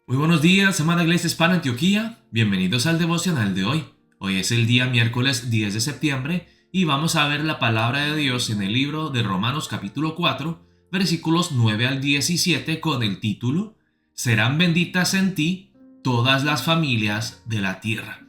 Muy buenos días, amada Iglesia Hispana Antioquía. Bienvenidos al devocional de hoy. Hoy es el día miércoles 10 de septiembre y vamos a ver la palabra de Dios en el libro de Romanos capítulo 4, versículos 9 al 17 con el título Serán benditas en ti todas las familias de la tierra.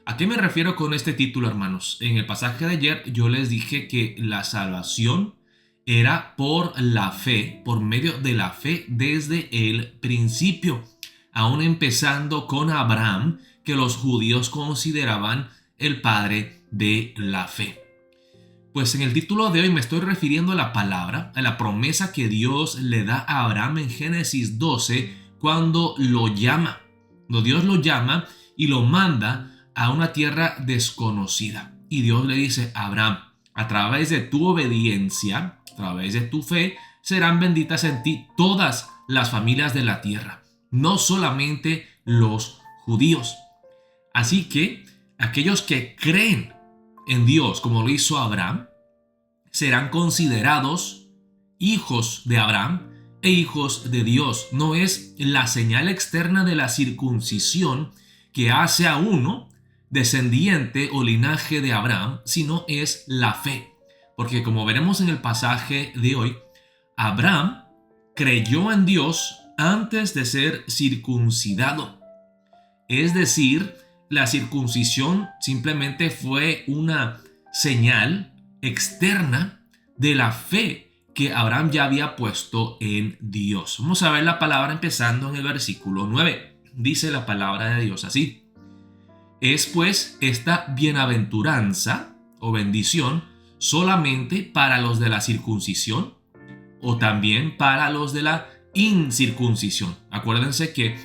¿A qué me refiero con este título, hermanos? En el pasaje de ayer yo les dije que la salvación era por la fe, por medio de la fe desde el principio, aún empezando con Abraham, que los judíos consideraban el padre de la fe. Pues en el título de hoy me estoy refiriendo a la palabra, a la promesa que Dios le da a Abraham en Génesis 12 cuando lo llama. Cuando Dios lo llama y lo manda a una tierra desconocida. Y Dios le dice a Abraham, a través de tu obediencia, a través de tu fe, serán benditas en ti todas las familias de la tierra, no solamente los judíos. Así que aquellos que creen en Dios, como lo hizo Abraham, serán considerados hijos de Abraham e hijos de Dios. No es la señal externa de la circuncisión que hace a uno descendiente o linaje de Abraham, sino es la fe. Porque como veremos en el pasaje de hoy, Abraham creyó en Dios antes de ser circuncidado. Es decir, la circuncisión simplemente fue una señal externa de la fe que Abraham ya había puesto en Dios. Vamos a ver la palabra empezando en el versículo 9. Dice la palabra de Dios así: es pues esta bienaventuranza o bendición solamente para los de la circuncisión o también para los de la incircuncisión. Acuérdense que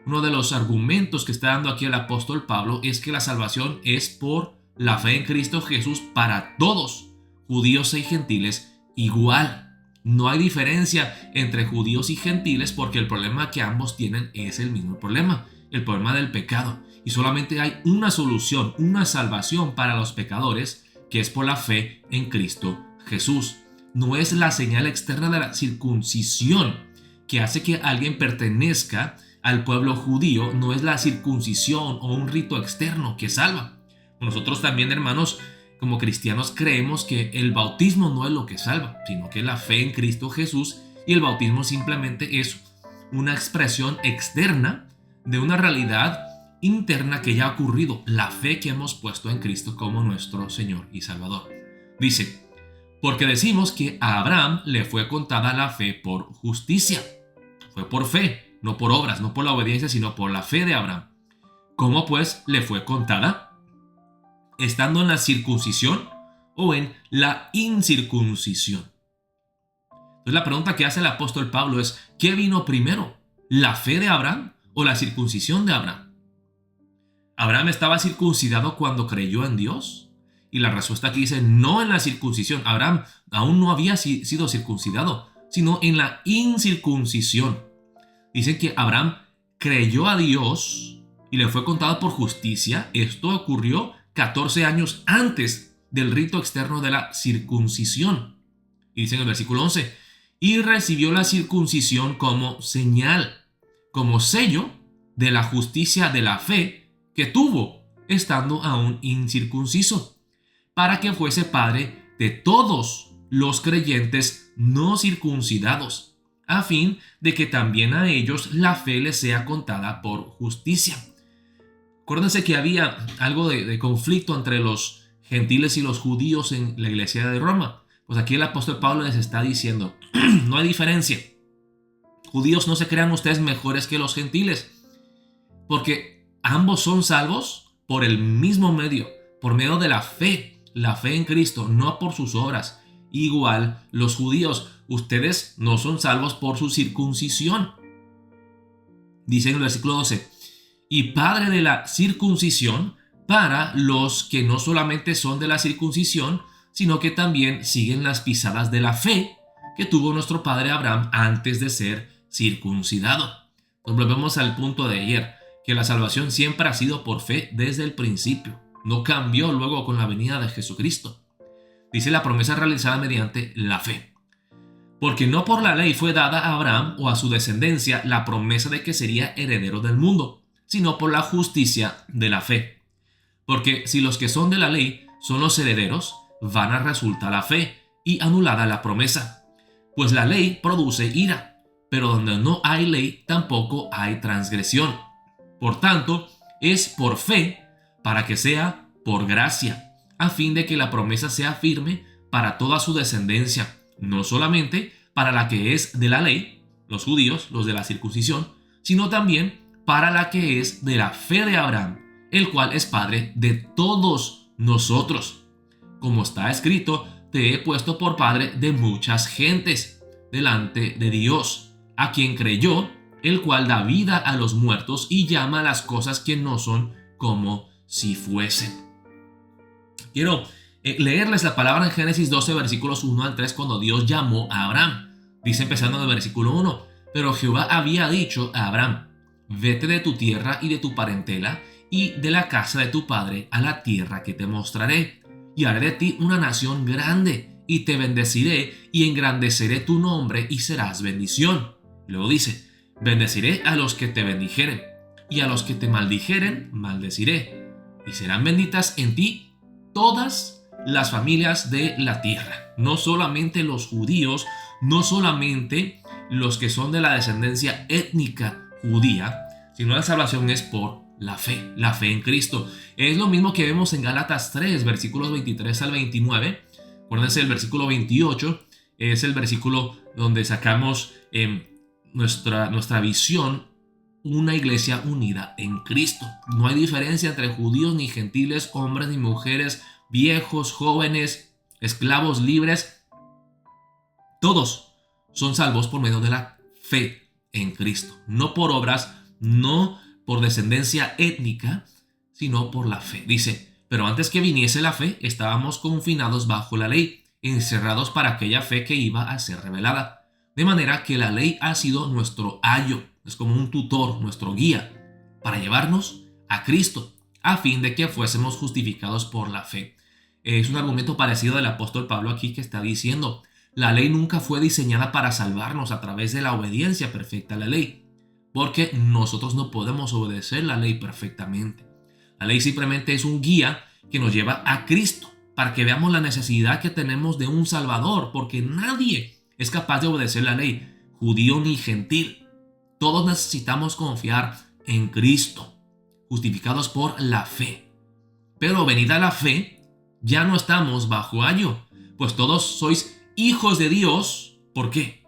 uno de los argumentos que está dando aquí el apóstol Pablo es que la salvación es por la fe en Cristo Jesús para todos, judíos y gentiles igual. No hay diferencia entre judíos y gentiles porque el problema que ambos tienen es el mismo problema, el problema del pecado. Y solamente hay una solución, una salvación para los pecadores, que es por la fe en Cristo Jesús. No es la señal externa de la circuncisión que hace que alguien pertenezca al pueblo judío, no es la circuncisión o un rito externo que salva. Nosotros también, hermanos, como cristianos creemos que el bautismo no es lo que salva, sino que la fe en Cristo Jesús, y el bautismo simplemente es una expresión externa de una realidad interna que ya ha ocurrido, la fe que hemos puesto en Cristo como nuestro Señor y Salvador. Dice: porque decimos que a Abraham le fue contada la fe por justicia. Fue por fe, no por obras, no por la obediencia, sino por la fe de Abraham. ¿Cómo pues le fue contada? ¿Estando en la circuncisión o en la incircuncisión? Entonces la pregunta que hace el apóstol Pablo es: ¿qué vino primero? ¿La fe de Abraham o la circuncisión de Abraham? ¿Abraham estaba circuncidado cuando creyó en Dios? Y la respuesta aquí dice: no en la circuncisión. Abraham aún no había sido circuncidado, sino en la incircuncisión. Dicen que Abraham creyó a Dios y le fue contado por justicia. Esto ocurrió 14 años antes del rito externo de la circuncisión. Y dice en el versículo 11: y recibió la circuncisión como señal, como sello de la justicia de la fe que tuvo estando aún incircunciso, para que fuese padre de todos los creyentes no circuncidados, a fin de que también a ellos la fe les sea contada por justicia. Acuérdense que había algo de conflicto entre los gentiles y los judíos en la iglesia de Roma. Pues aquí el apóstol Pablo les está diciendo: no hay diferencia. Judíos, no se crean ustedes mejores que los gentiles, porque ambos son salvos por el mismo medio, por medio de la fe en Cristo, no por sus obras. Igual los judíos, ustedes no son salvos por su circuncisión. Dice en el versículo 12: y padre de la circuncisión para los que no solamente son de la circuncisión, sino que también siguen las pisadas de la fe que tuvo nuestro padre Abraham antes de ser circuncidado. Nos volvemos al punto de ayer, que la salvación siempre ha sido por fe desde el principio. No cambió luego con la venida de Jesucristo. Dice: la promesa realizada mediante la fe. Porque no por la ley fue dada a Abraham o a su descendencia la promesa de que sería heredero del mundo, sino por la justicia de la fe. Porque si los que son de la ley son los herederos, vana resulta la fe y anulada la promesa. Pues la ley produce ira, pero donde no hay ley tampoco hay transgresión. Por tanto, es por fe para que sea por gracia, a fin de que la promesa sea firme para toda su descendencia, no solamente para la que es de la ley, los judíos, los de la circuncisión, sino también para la que es de la fe de Abraham, el cual es padre de todos nosotros. Como está escrito, te he puesto por padre de muchas gentes delante de Dios, a quien creyó, el cual da vida a los muertos y llama a las cosas que no son como si fuesen. Quiero leerles la palabra en Génesis 12, versículos 1 al 3, cuando Dios llamó a Abraham. Dice empezando en el versículo 1, pero Jehová había dicho a Abraham, vete de tu tierra y de tu parentela y de la casa de tu padre a la tierra que te mostraré, y haré de ti una nación grande, y te bendeciré y engrandeceré tu nombre y serás bendición. Luego dice, bendeciré a los que te bendijeren, y a los que te maldijeren, maldeciré, y serán benditas en ti todas las familias de la tierra. No solamente los judíos, no solamente los que son de la descendencia étnica judía, sino la salvación es por la fe en Cristo. Es lo mismo que vemos en Gálatas 3, versículos 23 al 29. Acuérdense, el versículo 28 es el versículo donde sacamos nuestra visión, una iglesia unida en Cristo. No hay diferencia entre judíos ni gentiles, hombres ni mujeres, viejos, jóvenes, esclavos, libres. Todos son salvos por medio de la fe en Cristo. No por obras, no por descendencia étnica, sino por la fe. Dice, pero antes que viniese la fe, estábamos confinados bajo la ley, encerrados para aquella fe que iba a ser revelada. De manera que la ley ha sido nuestro ayo, es como un tutor, nuestro guía, para llevarnos a Cristo, a fin de que fuésemos justificados por la fe. Es un argumento parecido del apóstol Pablo aquí, que está diciendo, la ley nunca fue diseñada para salvarnos a través de la obediencia perfecta a la ley, porque nosotros no podemos obedecer la ley perfectamente. La ley simplemente es un guía que nos lleva a Cristo, para que veamos la necesidad que tenemos de un Salvador, porque nadie es capaz de obedecer la ley, judío ni gentil. Todos necesitamos confiar en Cristo, justificados por la fe. Pero venida la fe, ya no estamos bajo ayo, pues todos sois hijos de Dios. ¿Por qué?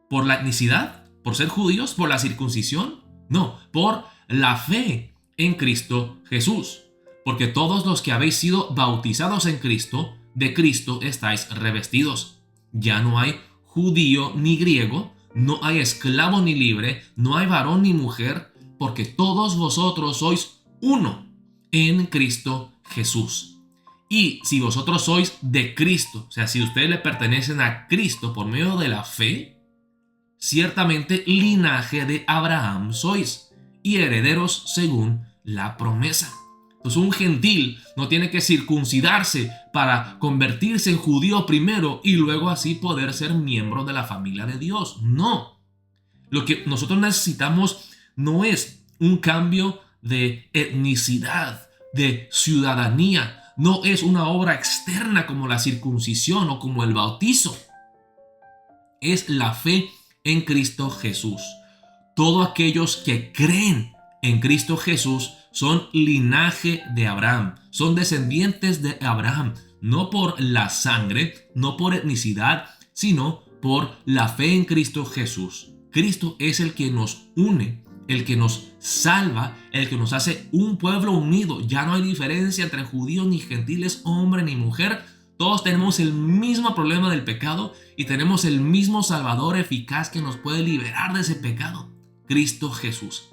¿Por la etnicidad? ¿Por ser judíos? ¿Por la circuncisión? No, por la fe en Cristo Jesús. Porque todos los que habéis sido bautizados en Cristo, de Cristo estáis revestidos. Ya no hay judío ni griego, no hay esclavo ni libre, no hay varón ni mujer, porque todos vosotros sois uno en Cristo Jesús. Y si vosotros sois de Cristo, o sea, si ustedes le pertenecen a Cristo por medio de la fe, ciertamente linaje de Abraham sois y herederos según la promesa. Entonces un gentil no tiene que circuncidarse para convertirse en judío primero y luego así poder ser miembro de la familia de Dios. No. Lo que nosotros necesitamos no es un cambio de etnicidad, de ciudadanía. No es una obra externa como la circuncisión o como el bautizo. Es la fe en Cristo Jesús. Todos aquellos que creen en Cristo Jesús son linaje de Abraham, son descendientes de Abraham, no por la sangre, no por etnicidad, sino por la fe en Cristo Jesús. Cristo es el que nos une, el que nos salva, el que nos hace un pueblo unido. Ya no hay diferencia entre judíos ni gentiles, hombre ni mujer. Todos tenemos el mismo problema del pecado y tenemos el mismo Salvador eficaz que nos puede liberar de ese pecado, Cristo Jesús.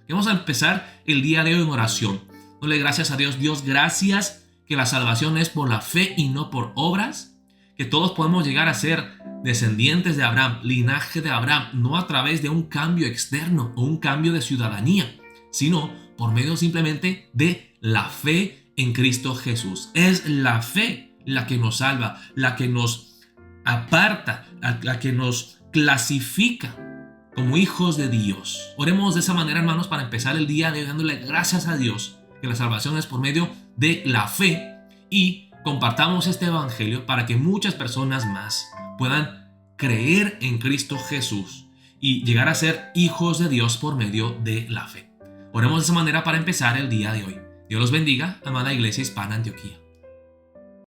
Vamos a empezar el día de hoy en oración. Dale gracias a Dios. Dios, gracias que la salvación es por la fe y no por obras. Que todos podemos llegar a ser descendientes de Abraham, linaje de Abraham, no a través de un cambio externo o un cambio de ciudadanía, sino por medio simplemente de la fe en Cristo Jesús. Es la fe la que nos salva, la que nos aparta, la que nos clasifica como hijos de Dios. Oremos de esa manera, hermanos, para empezar el día de hoy dándole gracias a Dios, que la salvación es por medio de la fe, y compartamos este evangelio para que muchas personas más puedan creer en Cristo Jesús y llegar a ser hijos de Dios por medio de la fe. Oremos de esa manera para empezar el día de hoy. Dios los bendiga, amada Iglesia Hispana Antioquía.